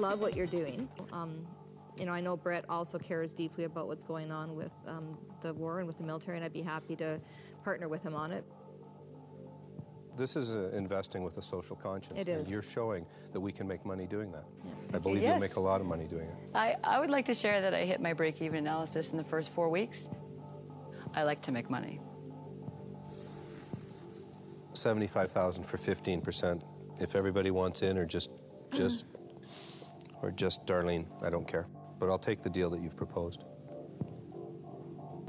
love what you're doing. You know, I know Brett also cares deeply about what's going on with the war and with the military, and I'd be happy to partner with him on it. This is investing with a social conscience. It is. And you're showing that we can make money doing that. Yeah. I believe you'll make a lot of money doing it. I would like to share that I hit my break-even analysis in the first 4 weeks. I like to make money. $75,000 for 15%. If everybody wants in, or just Darlene, I don't care. But I'll take the deal that you've proposed.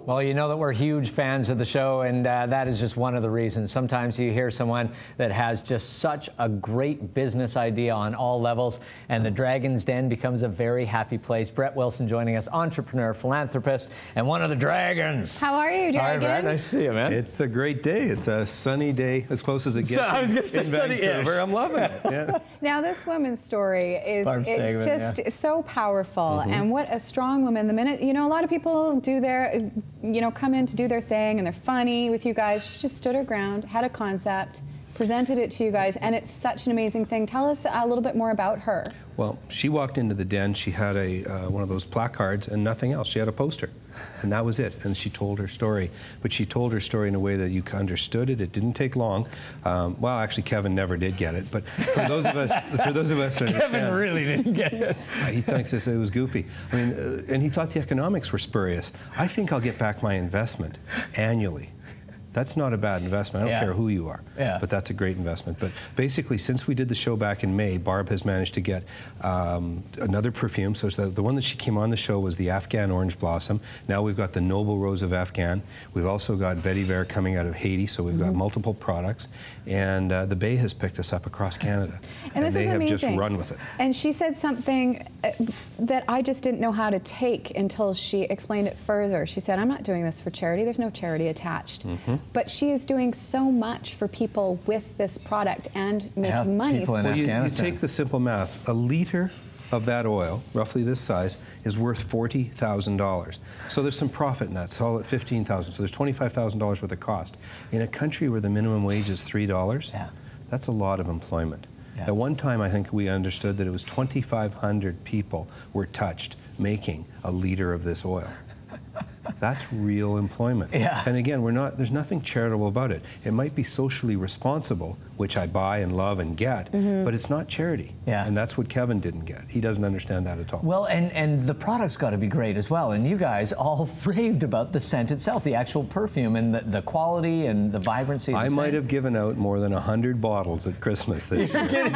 Well, you know that we're huge fans of the show, and that is just one of the reasons. Sometimes you hear someone that has just such a great business idea on all levels, and the Dragon's Den becomes a very happy place. Brett Wilson joining us, entrepreneur, philanthropist, and one of the Dragons. How are you, Dragon? Hi, Brett. Nice to see you, man. It's a great day. It's a sunny day, as close as it gets. I was going to say in sunny-ish. Vancouver. I'm loving it. Yeah. Now, this woman's story is so powerful, and what a strong woman. The minute, you know, a lot of people do their, you know, come in to do their thing, and they're funny with you guys. She just stood her ground, had a concept, presented it to you guys, and it's such an amazing thing. Tell us a little bit more about her. Well, she walked into the den. She had a one of those placards and nothing else. She had a poster, and that was it. And she told her story, but she told her story in a way that you understood it. It didn't take long. Well, actually, Kevin never did get it, but for those of us, who Kevin really didn't get it. He thinks it was goofy. I mean, and he thought the economics were spurious. I think I'll get back my investment annually. That's not a bad investment. I don't care who you are, but that's a great investment. But basically, since we did the show back in May, Barb has managed to get another perfume. So the one that she came on the show was the Afghan Orange Blossom. Now we've got the Noble Rose of Afghan. We've also got Vetiver coming out of Haiti, so we've got multiple products. And the Bay has picked us up across Canada. And this they is have amazing. just run with it. And she said something that I just didn't know how to take until she explained it further. She said, I'm not doing this for charity. There's no charity attached. But she is doing so much for people with this product and making money. Well, you take the simple math. A liter of that oil, roughly this size, is worth $40,000. So there's some profit in that. So at $15,000. So there's $25,000 worth of cost. In a country where the minimum wage is $3, that's a lot of employment. At one time, I think we understood that it was 2,500 people were touched making a liter of this oil. That's real employment. And again, there's nothing charitable about it. It might be socially responsible, which I buy and love and get, but it's not charity. And that's what Kevin didn't get. He doesn't understand that at all. Well, and the product's got to be great as well. And you guys all raved about the scent itself, the actual perfume, and the quality and the vibrancy of the scent. I might have given out more than 100 bottles at Christmas this year.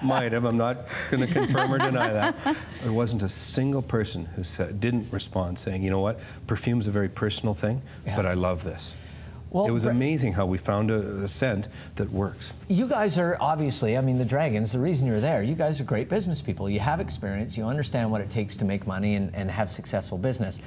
Might have. I'm not going to confirm or deny that. There wasn't a single person who didn't respond saying, you know what, perfume's a very personal thing, but I love this. Well, it was amazing how we found a scent that works. You guys are obviously, I mean, the Dragons, the reason you're there, you guys are great business people. You have experience, you understand what it takes to make money and have successful business.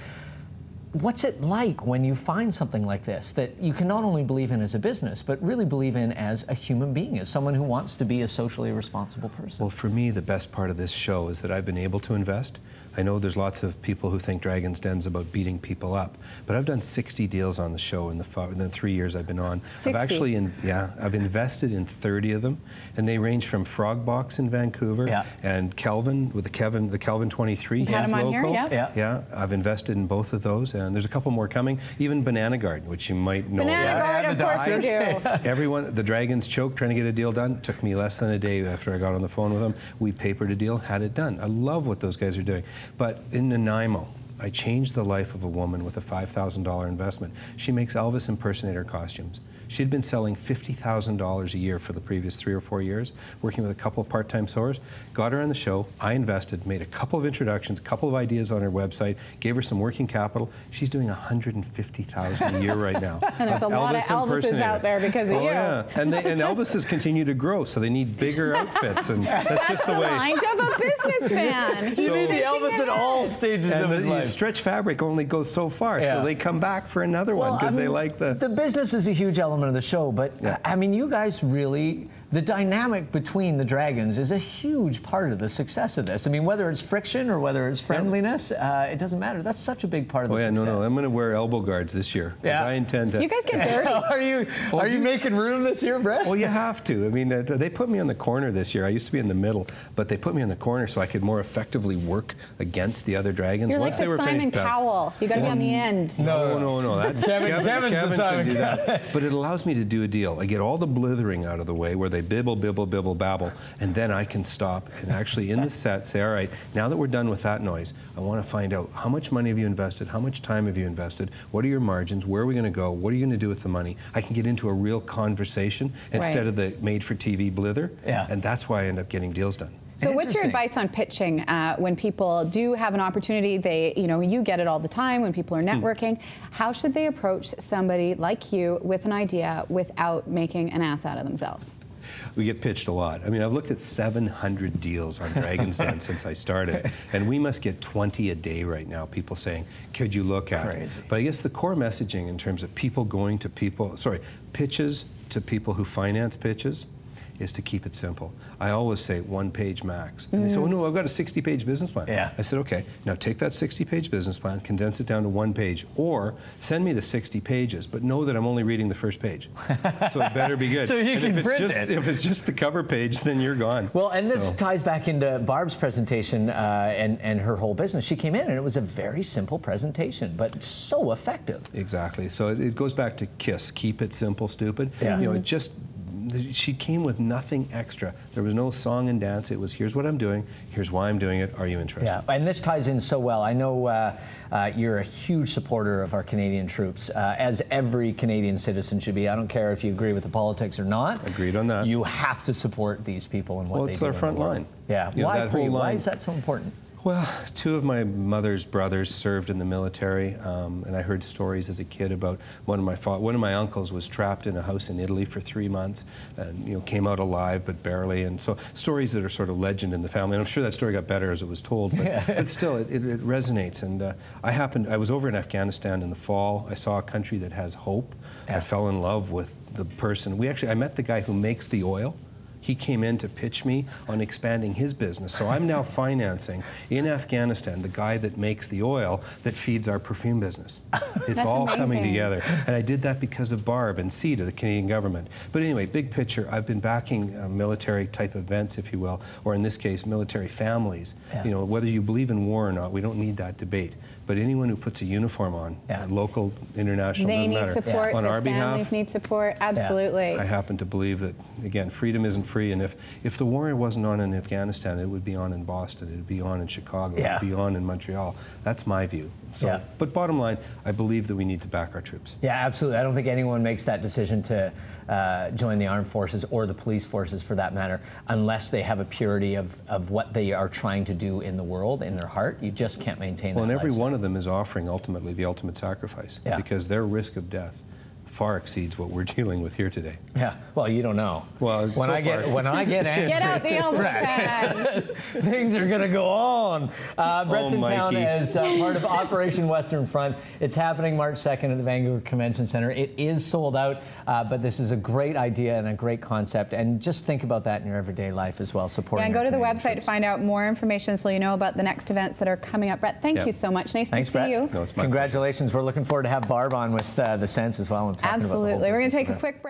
What's it like when you find something like this that you can not only believe in as a business, but really believe in as a human being, as someone who wants to be a socially responsible person? Well, for me, the best part of this show is that I've been able to invest. I know there's lots of people who think Dragon's Den's about beating people up, but I've done 60 deals on the show in the 3 years I've been on. 60? I've invested in 30 of them, and they range from Frog Box in Vancouver and Kelvin with the Kelvin 23. Had him on here, I've invested in both of those, and there's a couple more coming. Even Banana Garden, which you might know. Banana Garden, of course we do. Everyone, the Dragons choke trying to get a deal done. Took me less than a day after I got on the phone with them. We papered a deal, had it done. I love what those guys are doing. But in Nanaimo, I changed the life of a woman with a $5,000 investment. She makes Elvis impersonator costumes. She'd been selling $50,000 a year for the previous 3 or 4 years, working with a couple of part-time sewers. Got her on the show. I invested, made a couple of introductions, a couple of ideas on her website, gave her some working capital. She's doing $150,000 a year right now. And there's a lot of Elvises out there because of you. Yeah, and Elvises continue to grow, so they need bigger outfits, and that's just the way. Mind of a businessman. You need the Elvis at all stages of his life. Stretch fabric only goes so far, so they come back for another one because they like the. The business is a huge element of the show, but I mean, you guys really the dynamic between the dragons is a huge part of the success of this. I mean, whether it's friction or whether it's friendliness, it doesn't matter. That's such a big part of the success. No, I'm going to wear elbow guards this year. Yeah. I intend to. You guys get dirty. Are you making room this year, Brett? Well, you have to. I mean, they put me on the corner this year. I used to be in the middle, but they put me on the corner so I could more effectively work against the other dragons. You're Once like they were the Simon finished, Cowell. You got to be on the end. No. That's Kevin's Kevin the Simon can do that. But it allows me to do a deal. I get all the blithering out of the way where they bibble, babble, and then I can stop and actually in the set say, all right, now that we're done with that noise, I want to find out how much money have you invested, how much time have you invested, what are your margins, where are we going to go, what are you going to do with the money? I can get into a real conversation instead of the made-for-TV blither, and that's why I end up getting deals done. So what's your advice on pitching when people do have an opportunity? You get it all the time when people are networking. How should they approach somebody like you with an idea without making an ass out of themselves? We get pitched a lot. I mean, I've looked at 700 deals on Dragon's Den since I started, and we must get 20 a day right now, people saying, could you look at it? But I guess the core messaging in terms of people going to pitches to people who finance pitches, is to keep it simple. I always say 1 page max. And they say, oh no, I've got a 60-page business plan. I said, okay, now take that 60-page business plan, condense it down to 1 page, or send me the 60 pages, but know that I'm only reading the first page. So it better be good. So you can print it. If it's just the cover page, then you're gone. Well, and this ties back into Barb's presentation and her whole business. She came in and it was a very simple presentation, but so effective. Exactly. So it goes back to KISS, keep it simple, stupid. She came with nothing extra. There was no song and dance. It was, here's what I'm doing, here's why I'm doing it, are you interested? Yeah, and this ties in so well. I know you're a huge supporter of our Canadian troops, as every Canadian citizen should be. I don't care if you agree with the politics or not. Agreed on that. You have to support these people and what they do. Well, it's our front line. Yeah, why is that so important? Well, 2 of my mother's brothers served in the military, and I heard stories as a kid about one of my uncles was trapped in a house in Italy for 3 months, and came out alive but barely. And so stories that are sort of legend in the family. And I'm sure that story got better as it was told, but still, it resonates. And I was over in Afghanistan in the fall. I saw a country that has hope. I fell in love with the person. I met the guy who makes the oil. He came in to pitch me on expanding his business. So I'm now financing in Afghanistan the guy that makes the oil that feeds our perfume business. It's all coming together. And I did that because of Barb and CETA, the Canadian government. But anyway, big picture, I've been backing military type events, if you will, or in this case, military families. Whether you believe in war or not, we don't need that debate. But anyone who puts a uniform on, local, international, doesn't matter. They need support. On our behalf, families need support. Absolutely. I happen to believe that, again, freedom isn't free. And if the war wasn't on in Afghanistan, it would be on in Boston. It would be on in Chicago. It would be on in Montreal. That's my view. So, but bottom line, I believe that we need to back our troops. Yeah, absolutely. I don't think anyone makes that decision to join the armed forces or the police forces, for that matter, unless they have a purity of what they are trying to do in the world, in their heart. You just can't maintain that. Well, and every one of them is offering ultimately the ultimate sacrifice, because their risk of death far exceeds what we're dealing with here today. Yeah, well, you don't know. Well, when I get angry, get out the elbow pad. Things are going to go on. Brett's in town as part of Operation Western Front. It's happening March 2nd at the Vancouver Convention Center. It is sold out, but this is a great idea and a great concept. And just think about that in your everyday life as well. Supporting. And go to the website to find out more information so you know about the next events that are coming up. Brett, thank you so much. Nice to see you. No, it's my Congratulations. We're looking forward to have Barb on with the Sense as well. Absolutely. We're going to take a quick break.